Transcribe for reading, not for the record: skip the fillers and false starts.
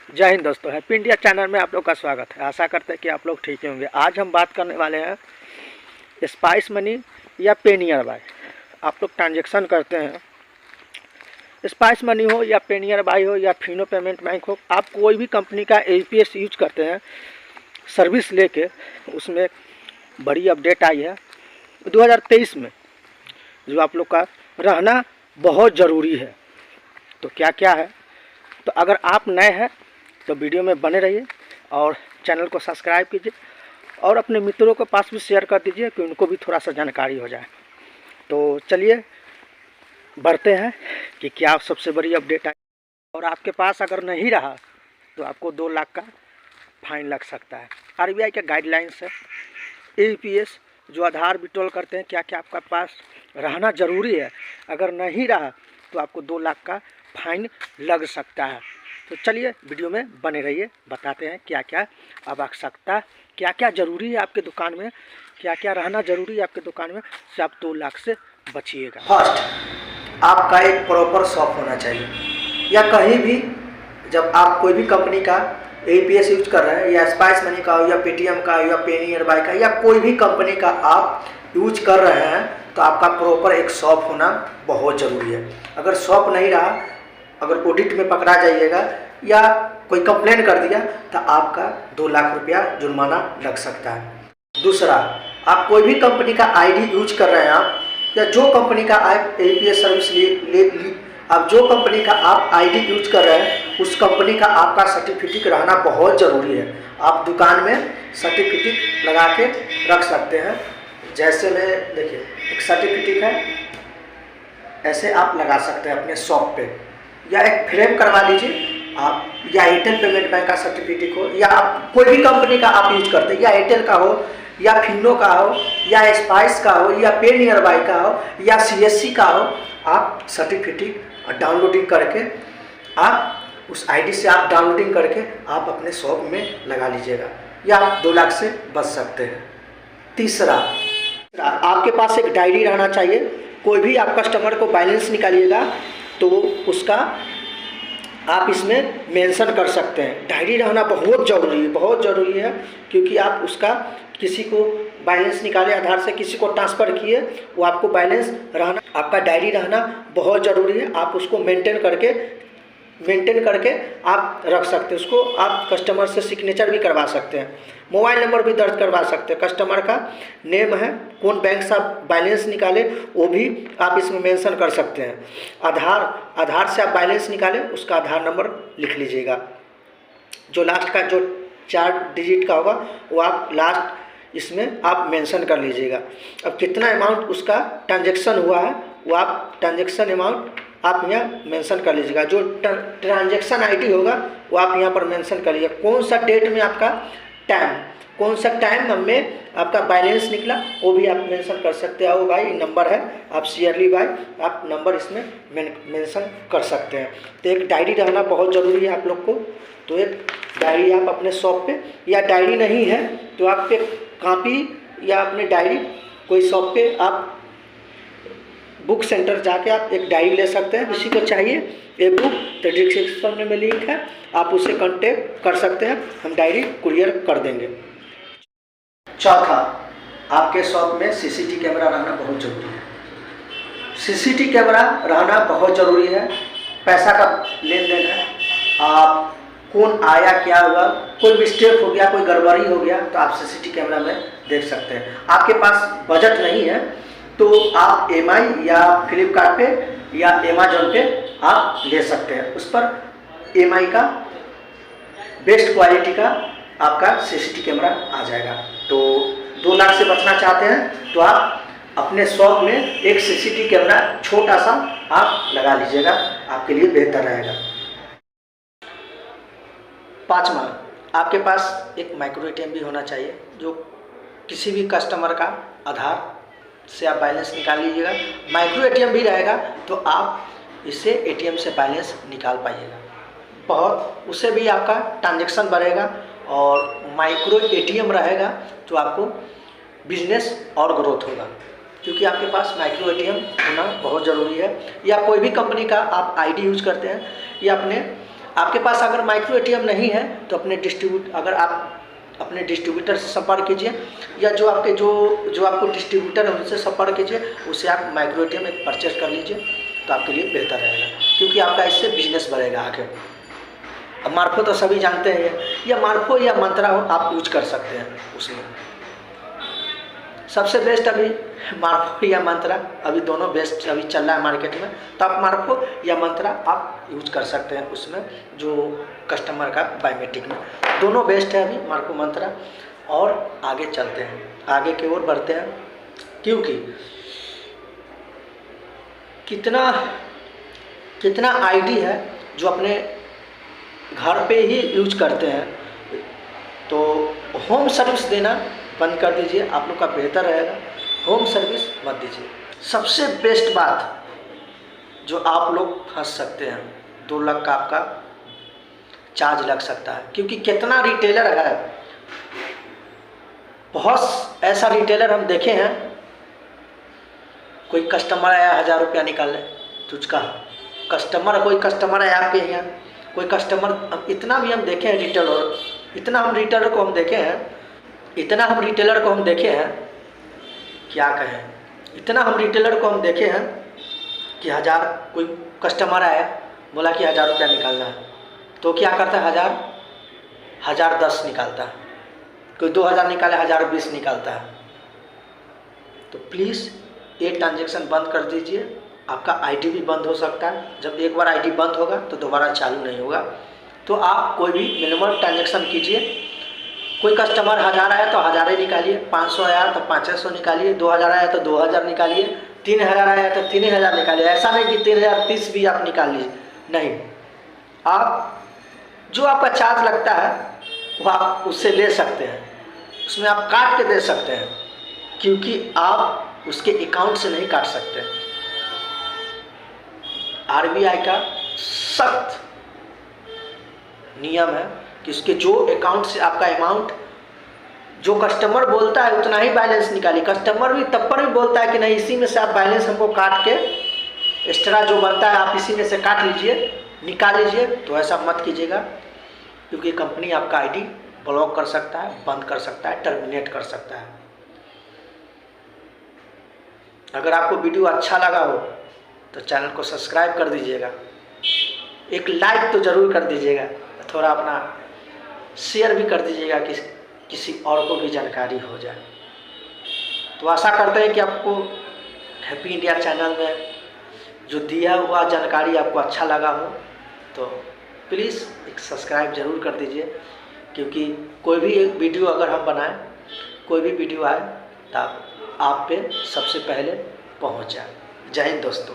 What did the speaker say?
जय हिंद दोस्तों, happy India channel में आप लोग का स्वागत है। आशा करते हैं कि आप लोग ठीक होंगे। आज हम बात करने वाले हैं स्पाइस मनी या पे नियर बाय। आप लोग ट्रांजेक्शन करते हैं, स्पाइस मनी हो या पे नियर बाय हो या फिनो पेमेंट बैंक हो, आप कोई भी कंपनी का APS यूज करते हैं सर्विस लेके, उसमें बड़ी अपडेट आई है 2023 में, जो आप लोग का रहना बहुत ज़रूरी है। तो क्या क्या है, तो अगर आप नए हैं तो वीडियो में बने रहिए और चैनल को सब्सक्राइब कीजिए और अपने मित्रों के पास भी शेयर कर दीजिए कि उनको भी थोड़ा सा जानकारी हो जाए। तो चलिए बढ़ते हैं कि क्या सबसे बड़ी अपडेट आई। और आपके पास अगर नहीं रहा तो आपको 2 लाख का फाइन लग सकता है। RBI के गाइडलाइंस है। APS जो आधार विड्रॉल करते हैं, क्या क्या आपका पास रहना ज़रूरी है। अगर नहीं रहा तो आपको 2 लाख का फाइन लग सकता है। तो चलिए वीडियो में बने रहिए, बताते हैं क्या क्या आवश्यकता, क्या क्या ज़रूरी है आपके दुकान में, क्या क्या रहना ज़रूरी है आपके दुकान में, से आप 2 लाख से बचिएगा। फर्स्ट, आपका एक प्रॉपर शॉप होना चाहिए, या कहीं भी जब आप कोई भी कंपनी का APS यूज कर रहे हैं, या स्पाइस मनी का हो या पेटीएम का या पे नियर बाय का, या कोई भी कंपनी का आप यूज कर रहे हैं, तो आपका प्रॉपर एक शॉप होना बहुत ज़रूरी है। अगर शॉप नहीं रहा, अगर ऑडिट में पकड़ा जाइएगा या कोई कंप्लेन कर दिया तो आपका 2 लाख रुपया जुर्माना लग सकता है। दूसरा, आप कोई भी कंपनी का ID यूज कर रहे हैं आप, या जो कंपनी का आप APS सर्विस आप जो कंपनी का आप ID यूज कर रहे हैं, उस कंपनी का आपका सर्टिफिकेट रहना बहुत ज़रूरी है। आप दुकान में सर्टिफिकेट लगा के रख सकते हैं। जैसे में देखिए एक सर्टिफिकेट है, ऐसे आप लगा सकते हैं अपने शॉप पे, या एक फ्रेम करवा लीजिए आप, या एयरटेल पेमेंट बैंक का सर्टिफिकेट हो, या आप कोई भी कंपनी का आप यूज करते हैं, या एयरटेल का हो, या फिनो का हो, या स्पाइस का हो, या पे नियर बाय का हो, या CSC का हो, आप सर्टिफिकेट डाउनलोडिंग करके आप उस ID से आप डाउनलोडिंग करके आप अपने शॉप में लगा लीजिएगा, या आप 2 लाख से बच सकते हैं। तीसरा, आपके पास एक डायरी रहना चाहिए। कोई भी आप कस्टमर को बैलेंस निकालिएगा तो उसका आप इसमें मेंशन कर सकते हैं। डायरी रहना बहुत ज़रूरी है, क्योंकि आप उसका किसी को बैलेंस निकाले, आधार से किसी को ट्रांसफ़र किए, वो आपको बैलेंस रहना, आपका डायरी रहना बहुत ज़रूरी है। आप उसको मेंटेन करके आप रख सकते हैं। उसको आप कस्टमर से सिग्नेचर भी करवा सकते हैं, मोबाइल नंबर भी दर्ज करवा सकते हैं, कस्टमर का नेम है, कौन बैंक से आप बैलेंस निकाले वो भी आप इसमें मेंशन कर सकते हैं। आधार से आप बैलेंस निकाले, उसका आधार नंबर लिख लीजिएगा। जो लास्ट का जो 4 डिजिट का होगा वो आप लास्ट इसमें आप मेंशन कर लीजिएगा। अब कितना अमाउंट उसका ट्रांजेक्शन हुआ है वो आप ट्रांजेक्शन अमाउंट आप यहाँ मेंशन कर लीजिएगा। जो ट्रांजेक्शन ID होगा वो आप यहाँ पर मेंशन कर लीजिएगा। कौन सा डेट में आपका कौन सा टाइम में आपका बैलेंस निकला वो भी आप मेंशन कर सकते हैं। वो भाई नंबर है, आप शेयरली भाई आप नंबर इसमें मेंशन कर सकते हैं। तो एक डायरी रहना बहुत ज़रूरी है आप लोग को। तो एक डायरी आप अपने शॉप पे, या डायरी नहीं है तो आप एक कॉपी या अपने डायरी कोई शॉप पे आप बुक सेंटर जाके आप एक डायरी ले सकते हैं। किसी को चाहिए ये बुक तो डिस्क्रिप्शन में लिंक है, आप उससे कांटेक्ट कर सकते हैं, हम डायरी कुरियर कर देंगे। चौथा, आपके शॉप में CCTV कैमरा रहना बहुत ज़रूरी है। CCTV कैमरा रहना बहुत ज़रूरी है। पैसा का लेन देन है, आप कौन आया, क्या हुआ, कोई मिस्टेक हो गया, कोई गड़बड़ी हो गया तो आप CCTV कैमरा में देख सकते हैं। आपके पास बजट नहीं है तो आप MI या फ्लिपकार्ट पे या अमेजोन पे आप ले सकते हैं। उस पर MI का बेस्ट क्वालिटी का आपका CCTV कैमरा आ जाएगा। तो 2 लाख से बचना चाहते हैं तो आप अपने शॉप में एक CCTV कैमरा छोटा सा आप लगा लीजिएगा, आपके लिए बेहतर रहेगा। 5वां, आपके पास एक माइक्रो ATM भी होना चाहिए। जो किसी भी कस्टमर का आधार से आप बैलेंस निकाल लीजिएगा। माइक्रो ATM भी रहेगा तो आप इससे ATM से बैलेंस निकाल पाइएगा। बहुत उससे भी आपका ट्रांजेक्शन बढ़ेगा, और माइक्रो ATM रहेगा तो आपको बिजनेस और ग्रोथ होगा, क्योंकि आपके पास माइक्रो ATM होना बहुत ज़रूरी है। या कोई भी कंपनी का आप ID यूज करते हैं, या अपने आपके पास अगर माइक्रो एटीएम नहीं है तो अगर आप अपने डिस्ट्रीब्यूटर से संपर्क कीजिए, या जो आपको डिस्ट्रीब्यूटर है उनसे संपर्क कीजिए, उससे आप माइक्रो एटीएम एक परचेज कर लीजिए तो आपके लिए बेहतर रहेगा, क्योंकि आपका इससे बिजनेस बढ़ेगा आगे। अब मार्फो तो सभी जानते हैं, या मार्फो या मंत्रा हो आप यूज कर सकते हैं। उसमें सबसे बेस्ट अभी मार्फो या मंत्रा, अभी दोनों बेस्ट अभी चल रहा है मार्केट में, तो आप मार्फो या मंत्रा आप यूज कर सकते हैं उसमें, जो कस्टमर का बायोमेट्रिक में दोनों बेस्ट है अभी मार्फो मंत्रा। और आगे चलते हैं, आगे की ओर बढ़ते हैं, क्योंकि कितना आईडी है जो अपने घर पे ही यूज करते हैं, तो होम सर्विस देना बंद कर दीजिए, आप लोग का बेहतर रहेगा। होम सर्विस मत दीजिए। सबसे बेस्ट बात जो आप लोग फंस सकते हैं, 2 लाख का आपका चार्ज लग सकता है, क्योंकि कितना रिटेलर है, बहुत ऐसा रिटेलर हम देखे हैं, कोई कस्टमर आया 1000 रुपया निकालने, तुझका कोई कस्टमर आया आपके यहाँ, कोई कस्टमर, इतना भी हम देखे हैं रिटेलर, इतना हम रिटेलर को हम देखे हैं, क्या कहें, इतना हम रिटेलर को हम देखे हैं कि कोई कस्टमर आया बोला कि 1000 रुपया निकालना है, तो क्या करता है, 1010 निकालता है, कोई 2000 निकाले 1020 निकालता है। तो प्लीज़ ये ट्रांजैक्शन बंद कर दीजिए। आपका आईडी भी बंद हो सकता है, जब एक बार आईडी बंद होगा तो दोबारा चालू नहीं होगा। तो आप कोई भी मिनिमम ट्रांजैक्शन कीजिए। कोई कस्टमर 1000 आया तो 1000 ही निकालिए, 500 आया तो 500 निकालिए, 2000 आया तो 2000 निकालिए, 3000 आया तो 3000 निकालिए। ऐसा नहीं कि 3030 भी आप निकाल लीजिए, नहीं, आप जो आपका चार्ज लगता है वो आप उससे ले सकते हैं, उसमें आप काट के दे सकते हैं, क्योंकि आप उसके अकाउंट से नहीं काट सकते। आरबीआई का सख्त नियम है कि उसके जो अकाउंट से आपका अमाउंट, जो कस्टमर बोलता है उतना ही बैलेंस निकालिए। कस्टमर भी तब पर भी बोलता है कि नहीं, इसी में से आप बैलेंस हमको काट के एक्स्ट्रा जो बनता है आप इसी में से काट लीजिए, निकाल लीजिए, तो ऐसा मत कीजिएगा, क्योंकि कंपनी आपका आईडी ब्लॉक कर सकता है, बंद कर सकता है, टर्मिनेट कर सकता है। अगर आपको वीडियो अच्छा लगा हो तो चैनल को सब्सक्राइब कर दीजिएगा, एक लाइक तो ज़रूर कर दीजिएगा, थोड़ा अपना शेयर भी कर दीजिएगा कि किसी और को भी जानकारी हो जाए। तो आशा करते हैं कि आपको हैप्पी इंडिया चैनल में जो दिया हुआ जानकारी आपको अच्छा लगा हो, तो प्लीज़ एक सब्सक्राइब ज़रूर कर दीजिए, क्योंकि कोई भी एक वीडियो अगर हम बनाएं, कोई भी वीडियो आए तो आप पे सबसे पहले पहुंच जाए। जय हिंद दोस्तों।